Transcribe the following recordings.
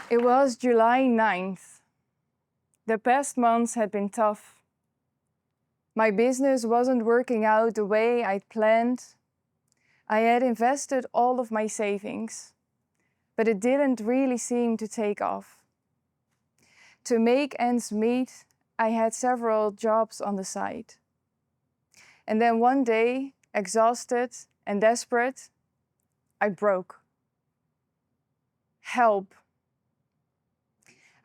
It was July 9th. The past months had been tough. My business wasn't working out the way I'd planned. I had invested all of my savings, but it didn't really seem to take off. To make ends meet, I had several jobs on the side. And then one day, exhausted and desperate, I broke. Help.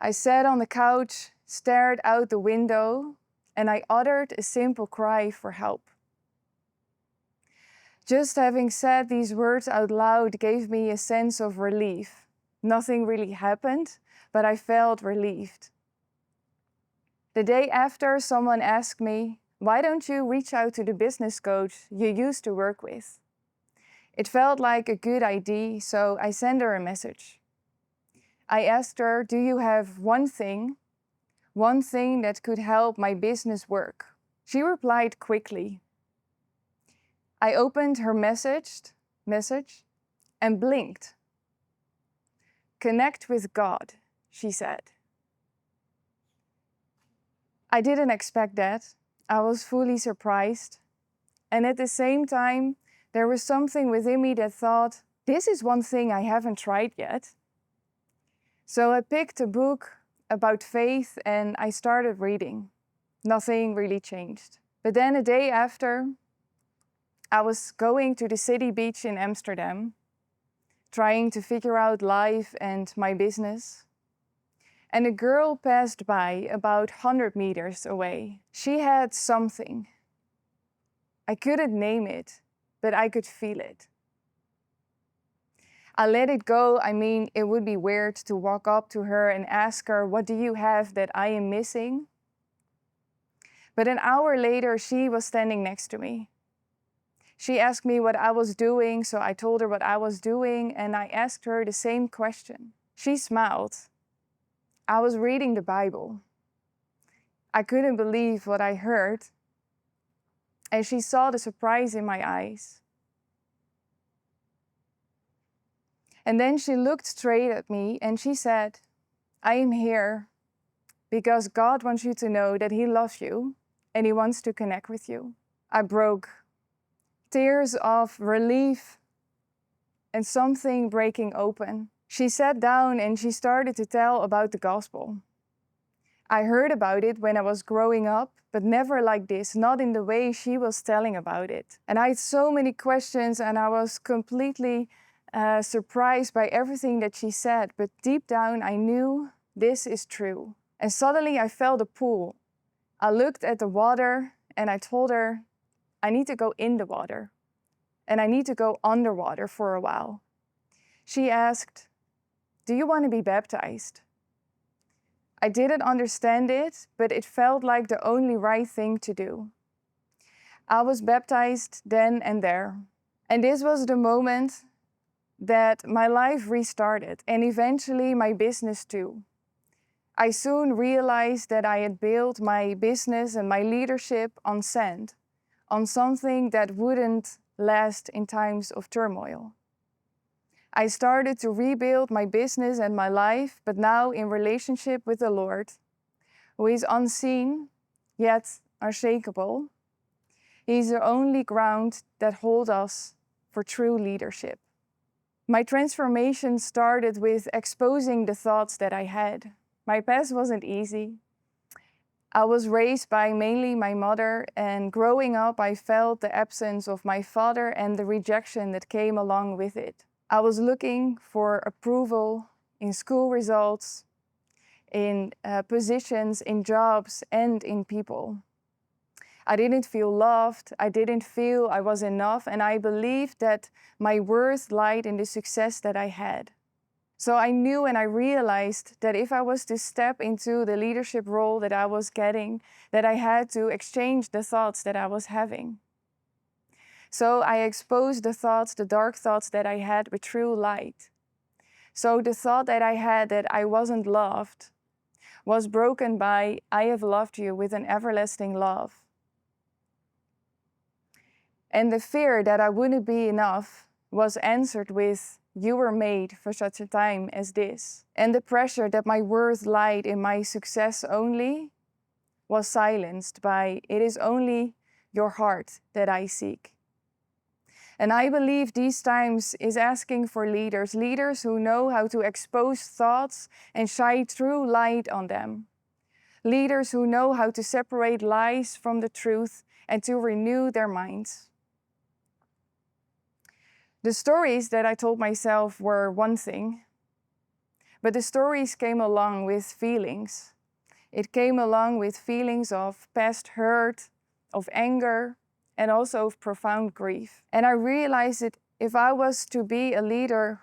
I sat on the couch, stared out the window, and I uttered a simple cry for help. Just having said these words out loud gave me a sense of relief. Nothing really happened, but I felt relieved. The day after, someone asked me, "Why don't you reach out to the business coach you used to work with?" It felt like a good idea, so I sent her a message. I asked her, "Do you have one thing that could help my business work?" She replied quickly. I opened her message and blinked. "Connect with God," she said. I didn't expect that. I was fully surprised. And at the same time, there was something within me that thought, this is one thing I haven't tried yet. So I picked a book about faith and I started reading. Nothing really changed. But then a day after, I was going to the city beach in Amsterdam, trying to figure out life and my business. And a girl passed by about 100 meters away. She had something. I couldn't name it, but I could feel it. I let it go. I mean, it would be weird to walk up to her and ask her, "What do you have that I am missing?" But an hour later, she was standing next to me. She asked me what I was doing, so I told her what I was doing, and I asked her the same question. She smiled. I was reading the Bible. I couldn't believe what I heard, and she saw the surprise in my eyes. And then she looked straight at me and she said, "I am here because God wants you to know that He loves you and He wants to connect with you." I broke. Tears of relief and something breaking open. She sat down and she started to tell about the gospel. I heard about it when I was growing up, but never like this, not in the way she was telling about it. And I had so many questions and I was completely surprised by everything that she said, but deep down I knew this is true. And suddenly I felt a pull. I looked at the water and I told her, I need to go in the water and I need to go underwater for a while. She asked, "Do you want to be baptized?" I didn't understand it, but it felt like the only right thing to do. I was baptized then and there. And this was the moment that my life restarted and eventually my business too. I soon realized that I had built my business and my leadership on sand, on something that wouldn't last in times of turmoil. I started to rebuild my business and my life, but now in relationship with the Lord, who is unseen, yet unshakable. He's the only ground that holds us for true leadership. My transformation started with exposing the thoughts that I had. My past wasn't easy. I was raised by mainly my mother, and growing up I felt the absence of my father and the rejection that came along with it. I was looking for approval in school results, in positions, in jobs, and in people. I didn't feel loved, I didn't feel I was enough, and I believed that my worth lied in the success that I had. So I knew and I realized that if I was to step into the leadership role that I was getting, that I had to exchange the thoughts that I was having. So I exposed the thoughts, the dark thoughts that I had with true light. So the thought that I had that I wasn't loved was broken by, "I have loved you with an everlasting love." And the fear that I wouldn't be enough was answered with, you were made for such a time as this. And the pressure that my worth lied in my success only was silenced by, it is only your heart that I seek. And I believe these times is asking for leaders who know how to expose thoughts and shine true light on them. Leaders who know how to separate lies from the truth and to renew their minds. The stories that I told myself were one thing, but the stories came along with feelings. It came along with feelings of past hurt, of anger, and also of profound grief. And I realized that if I was to be a leader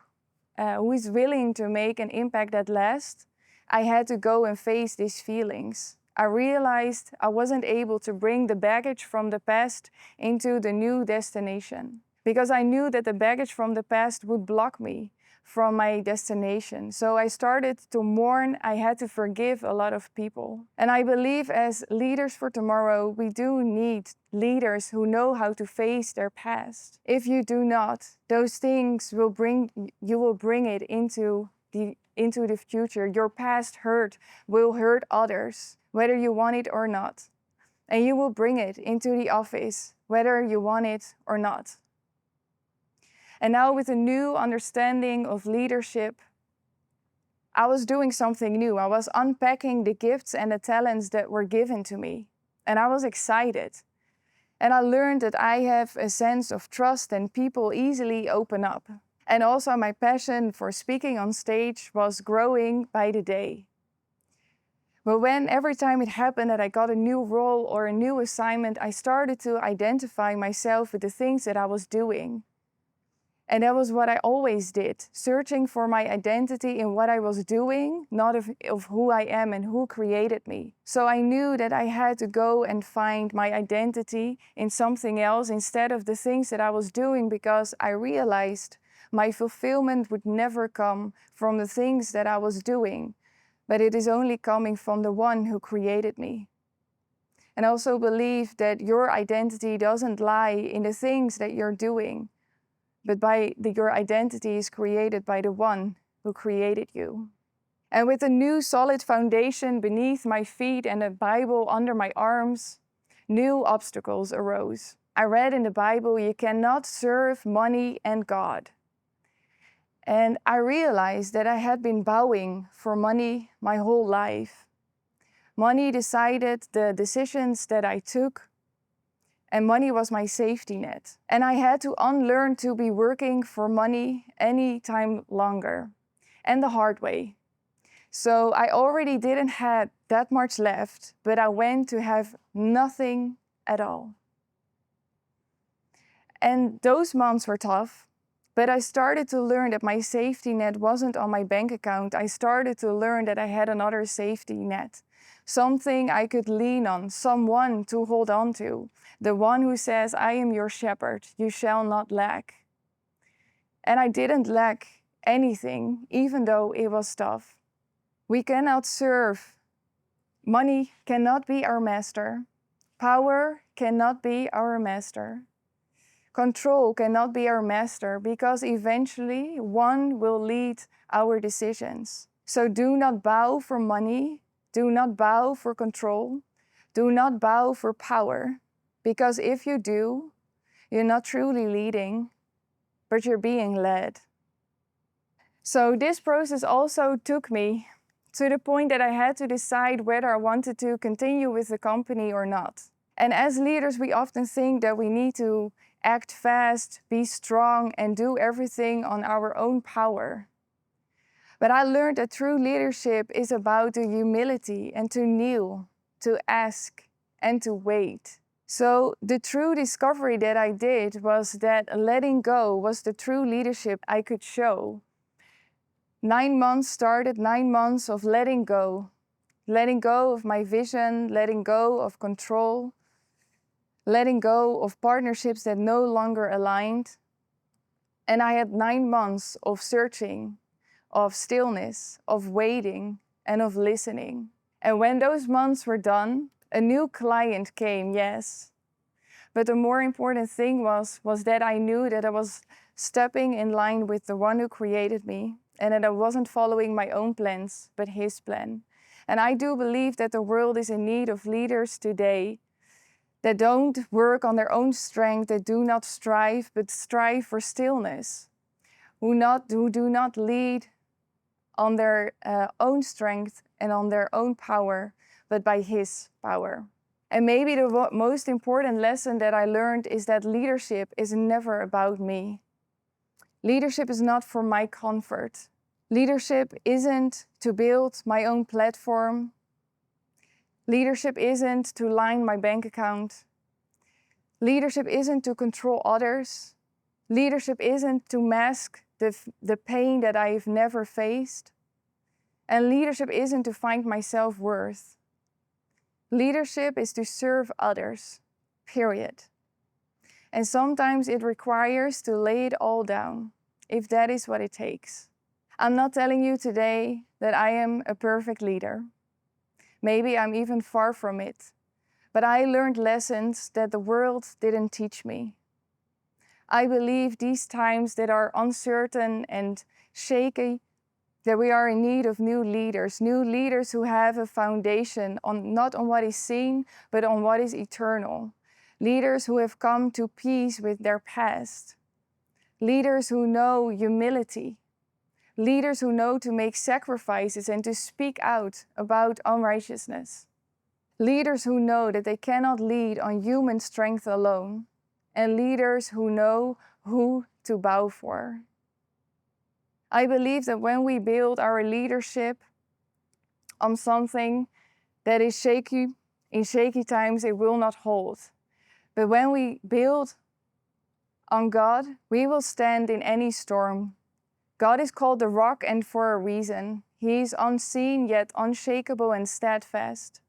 who is willing to make an impact that lasts, I had to go and face these feelings. I realized I wasn't able to bring the baggage from the past into the new destination, because I knew that the baggage from the past would block me from my destination. So I started to mourn. I had to forgive a lot of people. And I believe as leaders for tomorrow, we do need leaders who know how to face their past. If you do not, those things will bring it into the future. Your past hurt will hurt others, whether you want it or not. And you will bring it into the office, whether you want it or not. And now with a new understanding of leadership, I was doing something new. I was unpacking the gifts and the talents that were given to me. And I was excited. And I learned that I have a sense of trust and people easily open up. And also my passion for speaking on stage was growing by the day. But when every time it happened that I got a new role or a new assignment, I started to identify myself with the things that I was doing. And that was what I always did, searching for my identity in what I was doing, not of who I am and who created me. So I knew that I had to go and find my identity in something else instead of the things that I was doing, because I realized my fulfillment would never come from the things that I was doing, but it is only coming from the one who created me. And I also believe that your identity doesn't lie in the things that you're doing, but your identity is created by the one who created you. And with a new solid foundation beneath my feet and a Bible under my arms, new obstacles arose. I read in the Bible, you cannot serve money and God. And I realized that I had been bowing for money my whole life. Money decided the decisions that I took, and money was my safety net. And I had to unlearn to be working for money any time longer, and the hard way. So I already didn't have that much left, but I went to have nothing at all. And those months were tough, but I started to learn that my safety net wasn't on my bank account. I started to learn that I had another safety net, something I could lean on, someone to hold on to. The one who says, I am your shepherd, you shall not lack. And I didn't lack anything, even though it was tough. We cannot serve. Money cannot be our master. Power cannot be our master. Control cannot be our master, because eventually one will lead our decisions. So do not bow for money. Do not bow for control. Do not bow for power. Because if you do, you're not truly leading, but you're being led. So this process also took me to the point that I had to decide whether I wanted to continue with the company or not. And as leaders, we often think that we need to act fast, be strong, and do everything on our own power. But I learned that true leadership is about the humility and to kneel, to ask, and to wait. So the true discovery that I did was that letting go was the true leadership I could show. 9 months started, 9 months of letting go of my vision, letting go of control, letting go of partnerships that no longer aligned. And I had 9 months of searching, of stillness, of waiting, and of listening. And when those months were done, a new client came, yes. But the more important thing was that I knew that I was stepping in line with the one who created me, and that I wasn't following my own plans, but his plan. And I do believe that the world is in need of leaders today that don't work on their own strength, that do not strive, but strive for stillness, who do not lead on their own strength and on their own power, but by his power. And maybe the most important lesson that I learned is that leadership is never about me. Leadership is not for my comfort. Leadership isn't to build my own platform. Leadership isn't to line my bank account. Leadership isn't to control others. Leadership isn't to mask the pain that I've never faced. And leadership isn't to find my self-worth. Leadership is to serve others, period. And sometimes it requires to lay it all down, if that is what it takes. I'm not telling you today that I am a perfect leader. Maybe I'm even far from it. But I learned lessons that the world didn't teach me. I believe these times that are uncertain and shaky, that we are in need of new leaders who have a foundation not on what is seen, but on what is eternal. Leaders who have come to peace with their past. Leaders who know humility. Leaders who know to make sacrifices and to speak out about unrighteousness. Leaders who know that they cannot lead on human strength alone. And leaders who know who to bow for. I believe that when we build our leadership on something that is shaky, in shaky times it will not hold. But when we build on God, we will stand in any storm. God is called the rock, and for a reason. He is unseen yet unshakable and steadfast.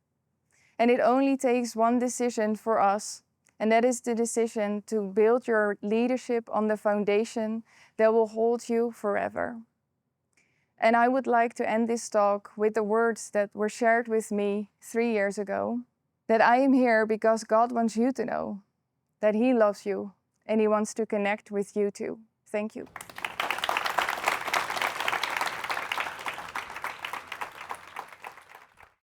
And it only takes one decision for us, and that is the decision to build your leadership on the foundation that will hold you forever. And I would like to end this talk with the words that were shared with me 3 years ago, that I am here because God wants you to know that He loves you and He wants to connect with you too. Thank you.